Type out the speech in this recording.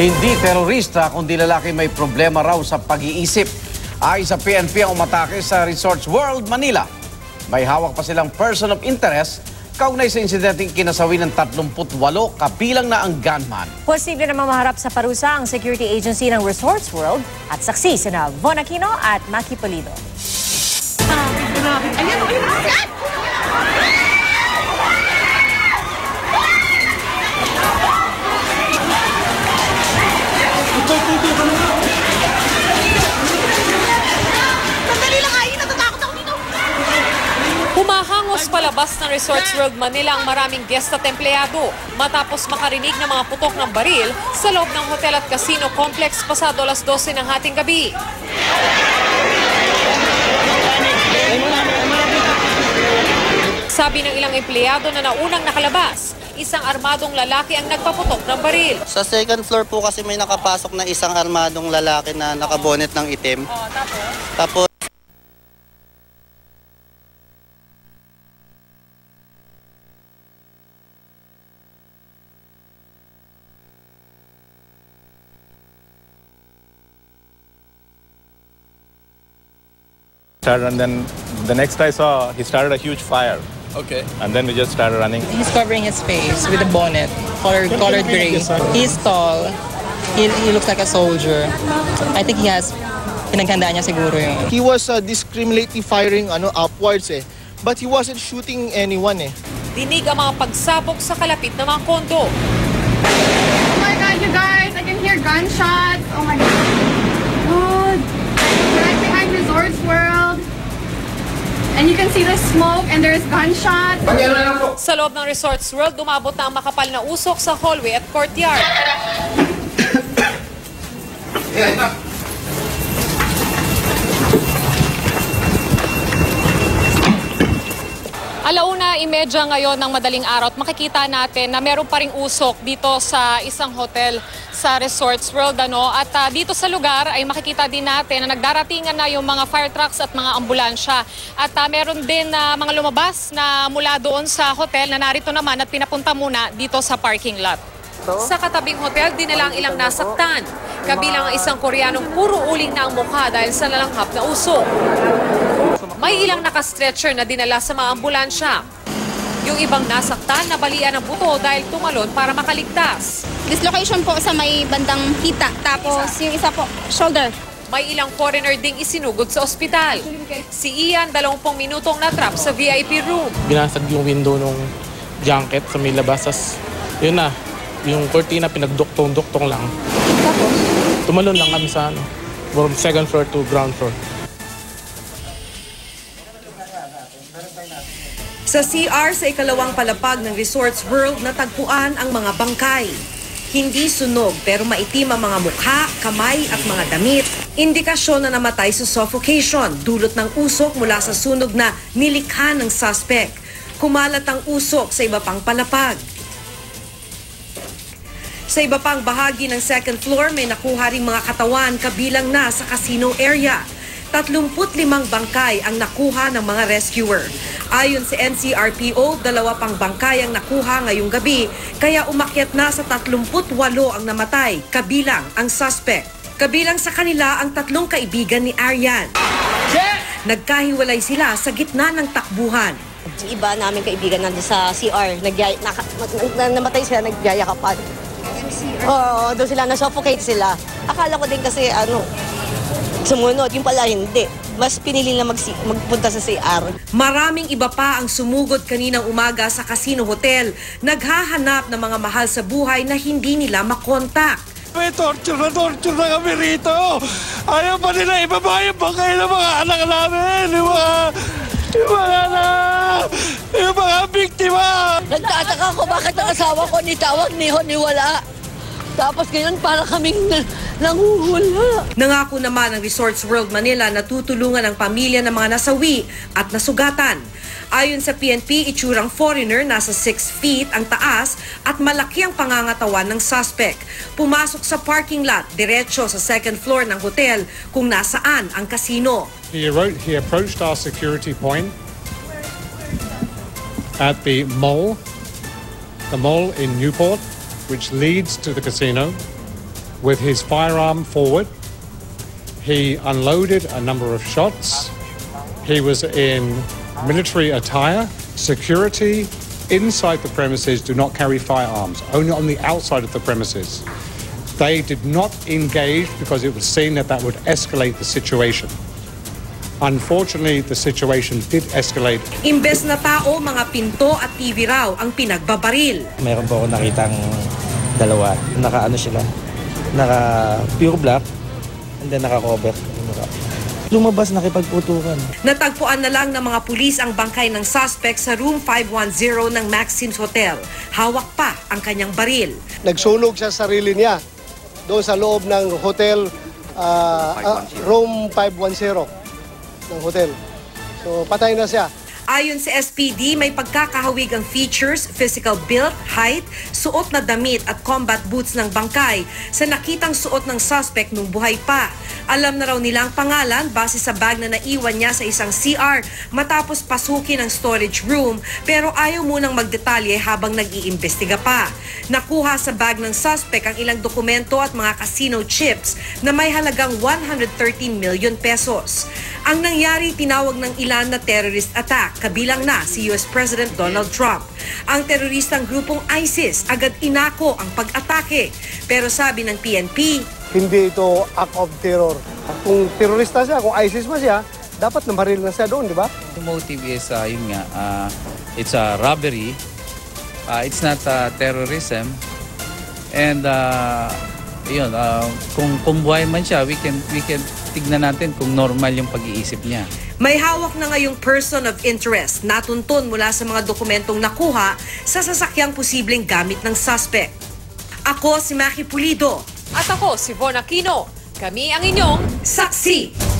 Hindi terorista kundi lalaki may problema raw sa pag-iisip. Ay sa PNP ang umatake sa Resorts World, Manila. May hawak pa silang person of interest kaugnay sa insidenteng kinasawi ng 38 kabilang na ang gunman. Posible na maharap sa parusa ang security agency ng Resorts World at saksi sina Von Aquino at Maki Pulido. Humahangos palabas ng Resorts World Manila ang maraming guest at empleyado matapos makarinig ng mga putok ng baril sa loob ng hotel at casino complex pasado alas 12 ng hating gabi. Sabi ng ilang empleyado na naunang nakalabas, isang armadong lalaki ang nagpaputok ng baril. Sa second floor po kasi may nakapasok na isang armadong lalaki na nakabonet ng itim. Tapos and then the next I saw, he started a huge fire. Okay. And then we just started running. He's covering his face with a bonnet, colored gray. He's tall. He looks like a soldier. I think he has pinaghandaan niya siguro yun. He was discriminately firing upwards but he wasn't shooting anyone Dinig ang mga pagsabog sa kalapit ng mga kondo. Oh my God, you guys! I can hear gunshots. Oh my God. Good. Right behind Resorts World. And you can see the smoke and there's gunshots. Sa loob ng Resorts World, dumabot na ang makapal na usok sa hallway at courtyard. Alauna, 12:30 ngayon ng madaling araw at makikita natin na meron pa ring usok dito sa isang hotel sa Resorts World. At dito sa lugar ay makikita din natin na nagdaratingan na yung mga fire trucks at mga ambulansya. At meron din mga lumabas na mula doon sa hotel na narito naman at pinapunta muna dito sa parking lot. Sa katabing hotel, dinala ang ilang nasaktan. Kabilang ang isang Koreanong puro uling na ang mukha dahil sa nalanghap na usok. May ilang nakastretcher na dinala sa mga ambulansya. Yung ibang nasaktan, nabalian ng buto dahil tumalon para makaligtas. Dislocation po sa may bandang hita, tapos yung isa po, shoulder. May ilang foreigner ding isinugod sa ospital. Si Ian, 20 minutong natrap sa VIP room. Binasag yung window ng junket sa may labas. Yun na, yung cortina pinagduktong-duktong lang. Tapos? Tumalon lang kami sa from second floor to ground floor. Sa CR sa ikalawang palapag ng Resorts World natagpuan ang mga bangkay. Hindi sunog pero maitim ang mga mukha, kamay at mga damit. Indikasyon na namatay sa suffocation dulot ng usok mula sa sunog na nilikha ng suspect. Kumalat ang usok sa iba pang palapag. Sa iba pang bahagi ng second floor may nakuha ring mga katawan kabilang na sa casino area. 35 bangkay ang nakuha ng mga rescuer. Ayon sa NCRPO, 2 pang bangkay ang nakuha ngayong gabi, kaya umakyat na sa 38 ang namatay, kabilang ang suspect. Kabilang sa kanila ang 3 kaibigan ni Aryan. Nagkahiwalay sila sa gitna ng takbuhan. Yung iba namin kaibigan nandun sa CR, namatay sila, nagyayakapan. Oo, doon sila, na-suffocate sila. Akala ko din kasi sumunod, yung pala hindi. Mas pinili na magpunta sa CR. Maraming iba pa ang sumugod kaninang umaga sa Casino Hotel, naghahanap ng mga mahal sa buhay na hindi nila makontak. May torture na kami rito. Ayaw pa nila ibaba yung bangkay ng mga anak namin. Yung mga biktima. Nagtataka ko bakit ang asawa ko nitawag ni wala. Tapos ngayon para kaming nanguhula. Nangako naman ang Resorts World Manila na tutulungan ang pamilya ng mga nasawi at nasugatan. Ayon sa PNP, itsurang foreigner, nasa 6 feet ang taas at malaki ang pangangatawan ng suspect. Pumasok sa parking lot, diretso sa second floor ng hotel kung nasaan ang casino. He approached our security point at the mall in Newport, which leads to the casino. with his firearm forward. He unloaded a number of shots. He was in military attire. Security inside the premises do not carry firearms, only on the outside of the premises. They did not engage because it was seen that that would escalate the situation. Unfortunately, the situation did escalate. Imbes na tao, mga pinto at TV raw ang pinagbabaril. Meron po ako nakitang dalawa. Naka-ano sila? Naka-pure black and then naka-cover. Lumabas, nakipagputukan. Natagpuan na lang ng mga pulis ang bangkay ng suspect sa room 510 ng Maxim's Hotel. Hawak pa ang kanyang baril. Nagsunog siya sa sarili niya doon sa loob ng hotel, room 510 ng hotel. So patay na siya. Ayon sa SPD, may pagkakahawig ang features, physical build, height, suot na damit at combat boots ng bangkay sa nakitang suot ng suspect nung buhay pa. Alam na raw nila ang pangalan base sa bag na naiwan niya sa isang CR matapos pasukin ang storage room, pero ayaw munang magdetalye habang nag-iimbestiga pa. Nakuha sa bag ng suspect ang ilang dokumento at mga casino chips na may halagang 113 million pesos. Ang nangyari, tinawag ng ilan na terrorist attack, kabilang na si US President Donald Trump. Ang teroristang grupong ISIS agad inako ang pag-atake, pero sabi ng PNP, hindi ito act of terror. Kung terorista siya, kung ISIS man siya, dapat namaril na siya doon, di ba? The motive is, yun nga, it's a robbery. It's not terrorism. And yun, kung buhay man siya, we can tignan natin kung normal yung pag-iisip niya. May hawak na ngayong person of interest, natuntun mula sa mga dokumentong nakuha sa sasakyang posibleng gamit ng suspect. Ako si Maki Pulido. At ako si Von Aquino. Kami ang inyong saksi.